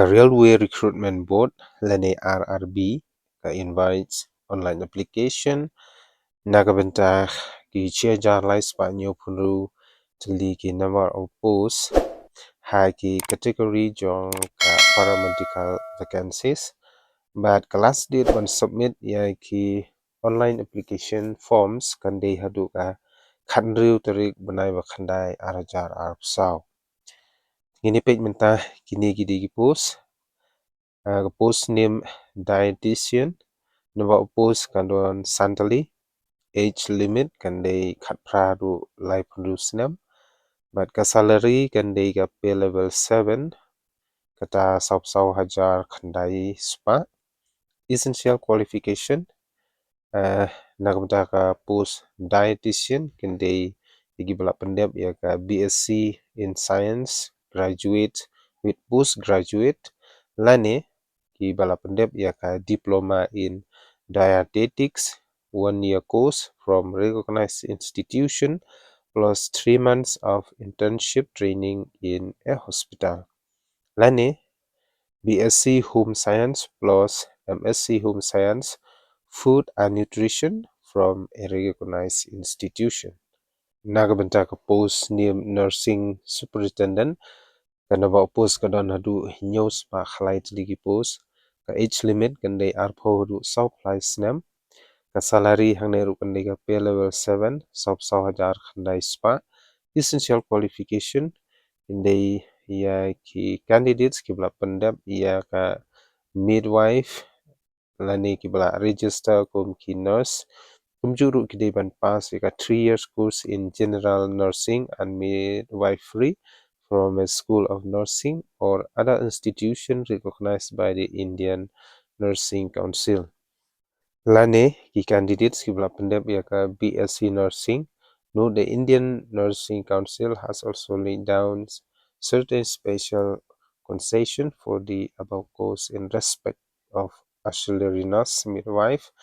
Railway Recruitment Board lane RRB invites online application nagabenta ki chia lai spanyo punu tili ki number of posts ha ki category jong paramedical vacancies but class date when submit ya ki online application forms kan dei hadu ka khanriu tarik banai ba khandai arajar arpsau ngini page menta kini gidi ki post name dietitian number of posts kandon santali age limit kan dei khatpra ru lai pru snam but ka salary kan dei ka pay level 7 kata saw hajar khandai spa essential qualification nagamta ka post dietitian kan dei igi bala pandep ya ka BSc in science graduate with postgraduate lane ki bala pandep ya ka diploma in dietetics 1 year course from recognized institution plus 3 months of internship training in a hospital lane BSc home science plus MSc home science food and nutrition from a recognized institution nagabenta ka post name nursing superintendent kana ba post kadon hadu news pa khlai ligi post ka age limit kan dei arpho hadu sau fly snam ka salary hangne ru kan dei ka pay level 7 sau hajar khandai spa essential qualification in dei ya ki candidates ki bla pandap ya ka midwife lani ki bla register kum ki nurse kumjuru ki dei ban pass ka 3 years course in general nursing and midwifery from a school of nursing or other institution recognized by the Indian Nursing Council. Lane ki candidates ki bla pandep ya ka BSc nursing. No, the Indian Nursing Council has also laid down certain special concession for the above course in respect of auxiliary nurse, midwife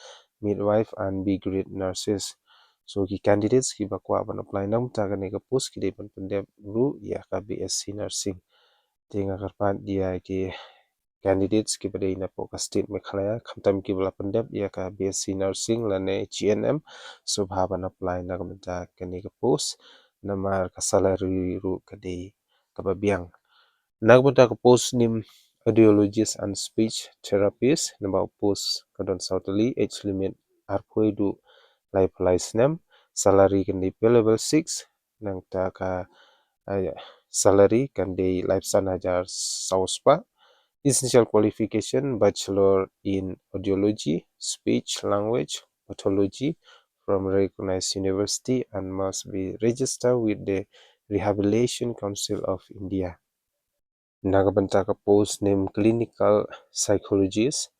and B grade nurses. So ki candidates ki bakwa ban apply nam ta ka post ki de ban pandep ru ya ka BSc nursing. Tinga karpat dia ki candidates ki pada ina po ka state mekhalaya khamtam ki bala pandep ya ka BSc nursing lane GNM so bhaban apply na kamta kani ka post namar ka salary ru ka de ka babiang nagbata ka post nim audiologist and speech therapist number post kadon sautali age limit arpoidu life license salary kan di level 6 nang ta ka salary kan di life san hajar sauspa essential qualification bachelor in audiology speech language pathology from recognized university and must be registered with the Rehabilitation Council of India. Nagabanta ka post name clinical psychologist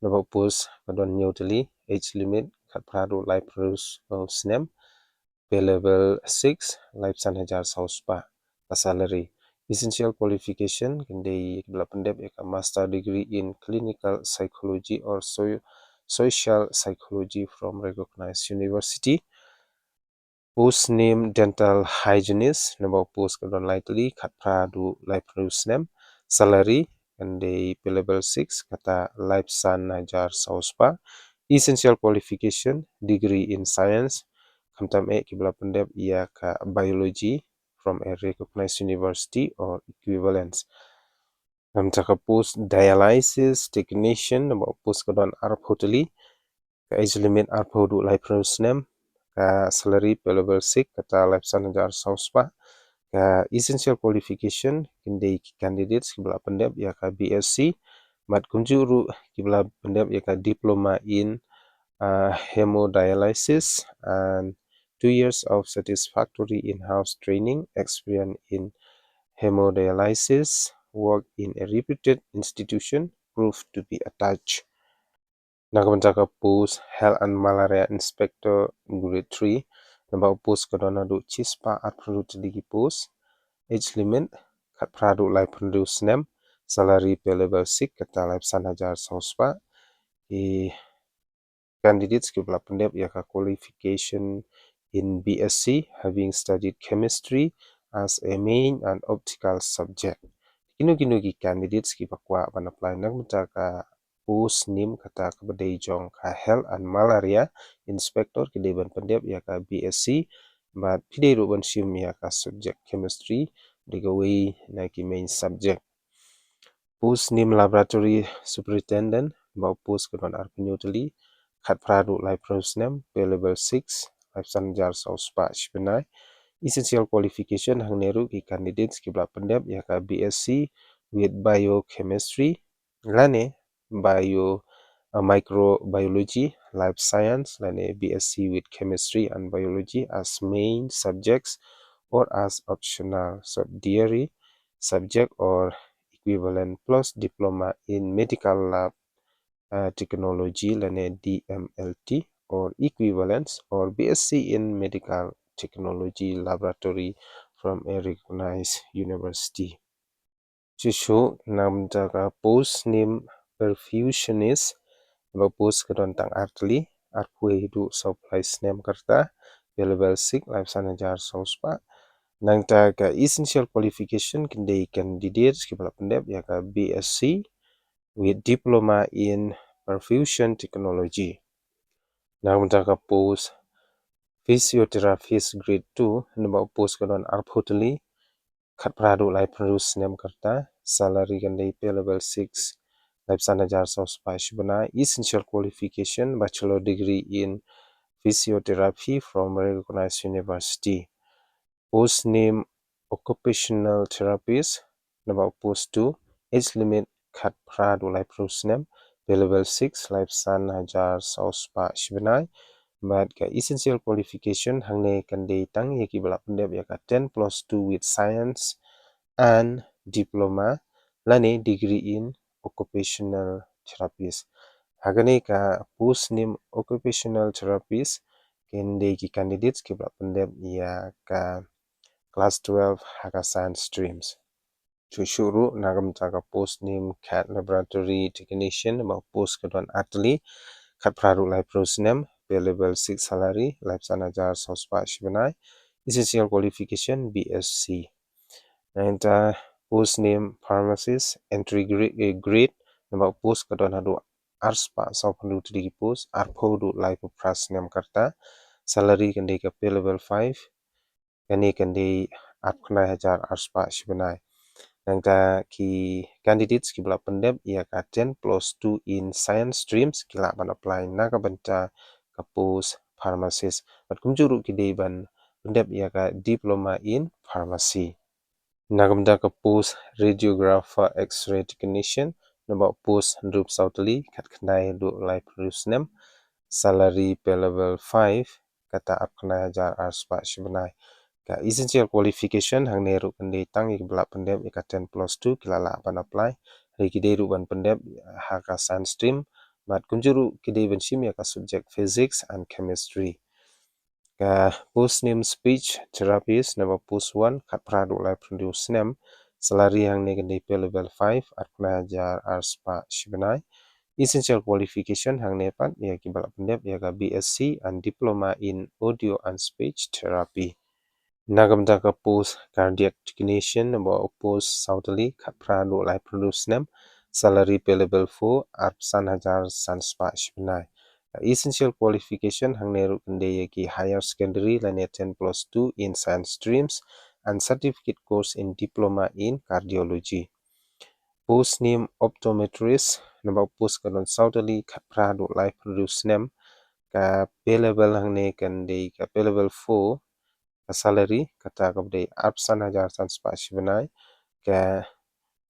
number post kadon New Delhi age limit khatpradu life rules of SNEM pay level 6 life san hajar sauspa salary essential qualification kende bla pandep ek master degree in clinical psychology or social psychology from recognized university post name dental hygienist number post kadon lightly khatpradu life rules name salary kende pay level 6 kata life san hajar sauspa essential qualification degree in science kamtam kibla pandep ia ka biology from a recognized university or equivalence kamta post dialysis technician number post kadon arp hoteli ka age limit arp hodu life name ka salary level 6 kata life san hajar sauspa ka essential qualification kinde candidates kibla pandep ia ka BSc mat kunjuru kibla pandep ia ka diploma in hemodialysis and 2 years of satisfactory in-house training experience in hemodialysis work in a reputed institution proved to be attached. Nagamantaka post health and malaria inspector grade 3 number post kadona do chispa atpradu digi post age limit khatpradu life produce name salary pay level 6 kata life san hajar sauspa candidates ki bla pandep ya ka qualification in BSc having studied chemistry as a main and optical subject kinu ki candidates ki bakwa ban apply nak mata ka post nim kata ka badai jong ka health and malaria inspector ki deban pandep ya ka BSc but pide ro ban sim ya ka subject chemistry diga way na ki main subject post nim laboratory superintendent ba post ka don arpinutali khat pradu life prosnem level 6 life sanjar saus pa shbenai essential qualification hang neru ki candidates ki bla pandep ya ka BSc with biochemistry lane microbiology life science lane BSc with chemistry and biology as main subjects or as optional subsidiary subject or equivalent plus diploma in medical lab technology lane DMLT or equivalence or BSc in medical technology laboratory from a recognized university. Chishu nam jaga post name perfusionist ba post kedon tang artli arpui du supply name karta level 6 life sanajar sospa nang jaga essential qualification kende candidates ki bala pendep ya ka BSc with diploma in perfusion technology. Nang jaga post physiotherapist grade 2 naba post kadon arphotali khat pradu lai produce nem karta salary gandai pay level 6 life sanajar sos shibana essential qualification bachelor degree in physiotherapy from recognized university post name occupational therapist naba post 2 age limit khat pradu lai produce nem pay level 6 life sanajar sos shibana but ka essential qualification hangne kande tang yaki bala pendep ya ka 10 plus 2 with science and diploma lane degree in occupational therapist hagane ka post name occupational therapist kende ki candidates ki bala pendep ya ka class 12 haga science streams Chushuru nagam jaga post name cat laboratory technician ba post kedon atli kat praru lai prosnem pay level 6 salary life sanajar sospa shibnai essential qualification BSc and post name pharmacist entry grade number post kadon hadu arspa so pandu tri post arphodu life pras nem karta salary kande ka pay level 5 kani kande 8,000 arspa shibnai nangta ki candidates ki bla pendep ia ka 10 plus 2 in science streams kila ban apply na ka banta ka post pharmacist but kumjuru ki deban pendep ia ka diploma in pharmacy nagamda ka post radiographer x-ray technician naba post drup sautali khat khnai do life rusnem salary pay level 5 kata 8,000 arspa shibnai ka essential qualification hangne ru kande tangi bla pendep ka 10 plus 2 kilala ban apply rikide ru ban pendep ha ka science stream but kunjuru kide ban sim ya ka subject physics and chemistry ka post name speech therapist number post 1 khat pradu lai produce nem salary hangne kande pay level 5 8,000 arspa shibnai essential qualification hangne pat ya ki bla pendep ya ka BSc and diploma in audio and speech therapy Nagamda ka post cardiac technician number post sautali khaprado lai produce nem salary pay level 4 arpsan hajar sanspa shibnai essential qualification hangneru kende ki higher secondary lane 10 plus 2 in science streams and certificate course in diploma in cardiology post name optometrist number post kanon sautali khaprado lai produce nem ka pay level hangne kende ka pay level 4 salary kata kabde arpsan hajar sanspa shibnai ka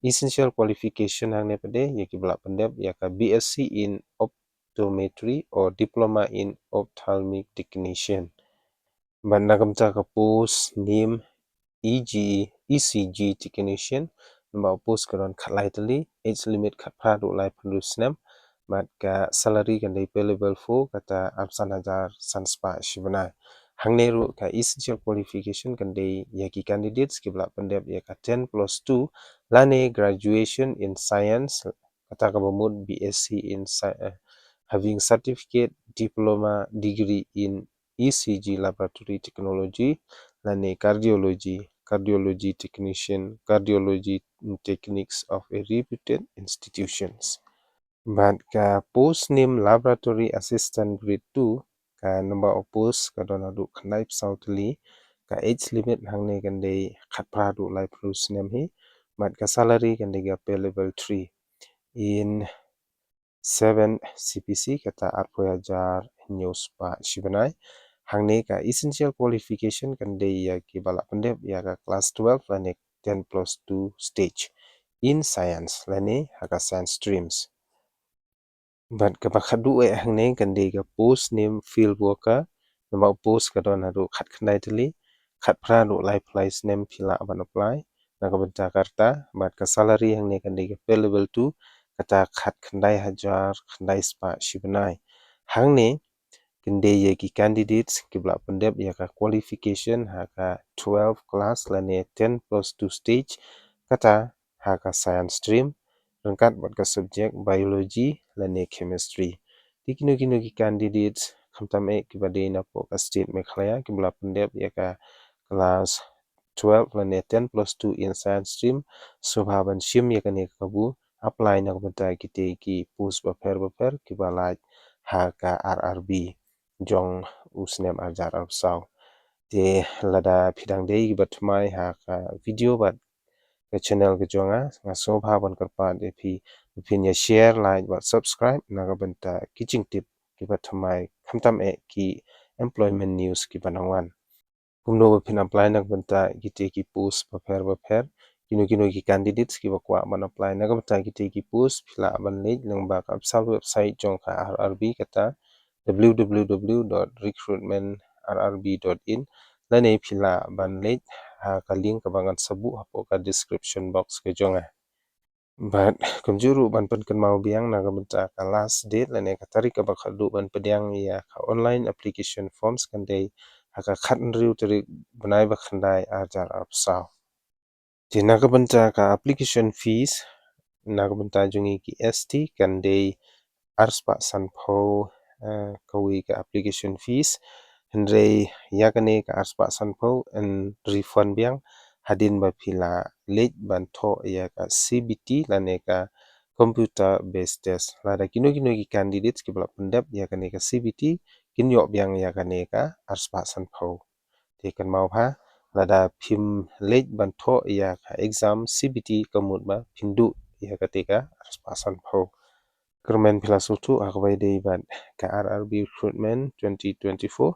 essential qualification hangne pade yaki bla pendep yaka BSc in optometry or diploma in ophthalmic technician bandagam ka post name ECG technician number post karon khalai tali age limit khaprado lai produce nem but ka salary kan dai pay level 4 kata arpsan hajar sanspa shibnai hangneru ka essential qualification kan dai yaki candidates ki bla pendep yaka 10 plus 2 lane graduation in science kata ka bamud BSc in having certificate diploma degree in ECG laboratory technology lane cardiology cardiology technician, cardiology techniques of a reputed institutions. But ka post name laboratory assistant grade 2 ka number of post ka dona du khanai psautli ka age limit hangne kan dei khatpra du lai plus name hi but ka salary kan dei ga pay level 3 in 7 CPC kata arpoyajar news pa shibanai hangne ka essential qualification kan dei ya ki bala pendep ya ka class 12 lane 10+2 stage in science lane haka science streams. But kabakhadu hangne kan dei ka post name field worker nama post ka don hadu khat khnai tali khat phra du life place name phila ban apply na ka Jakarta but ka salary hangne kan dei ka pay level 2 kata khat khandai hajar khandai spa shibanai hangne kende ye ki candidates ki bla pendep ya ka qualification ha ka 12 class lane 10+2 stage kata ha ka science stream rangkat bat ka subject biology lane chemistry tikino kino ki candidates khamtam e ki bade na po ka state mekhlaya ki bla pendep ya ka class 12 lane 10+2 in science stream subhaban shim ya kane kabu apply na bata kite ki post ba pher ki balaj ha ka RRB jong usnem ajar sau te lada phidang dei batmai ha ka video bat ke channel ke jonga ngaso bhaban karpa de phin ya share like but subscribe na ga banta kitching tip ki batmai khamtam e ki employment news ki banangwan kumno phin apply na banta kite ki post ba pher kino ki candidates ki bakwa ban apply na ga banta kite ki post phila ban le lengba ka website jong ka RRB kata www.recruitmentrrb.in lane phila ban le ha ka link ka bangan sabu hapo ka description box ke jonga but kumjuru ban pen kan mau biang na ga ka last date lane ka tarik ka bakhadu ban pediang ya ka online application forms kan dei ha ka khat riu tarik banai ba khandai ajar apsau tina ka ka application fees na ga jungi ki ST kan dei arspa sanpho kawi ka application fees Henry yakane ka arspa sanpho and refund biang hadin ba phila late ban tho ya ka CBT lane ka computer based test lada kino ki candidates ki bla pendap yakane ka CBT kinyo biang yakane ka arspa sanpho te kan mau ha lada phim late ban tho ya ka exam CBT kamut ba phindu ya ka te ka arspa sanpho Kermen pila sutu akbai dei ban ka RRB recruitment 2024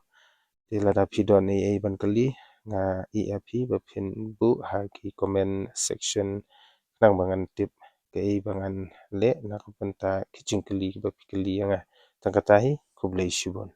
di lada pidon ai ban kali nga EAP ba phin bu ha ki comment section nang bangan tip ke bangan le na kapenta kitchen kali ba pikali nga tangkatahi kublai shibon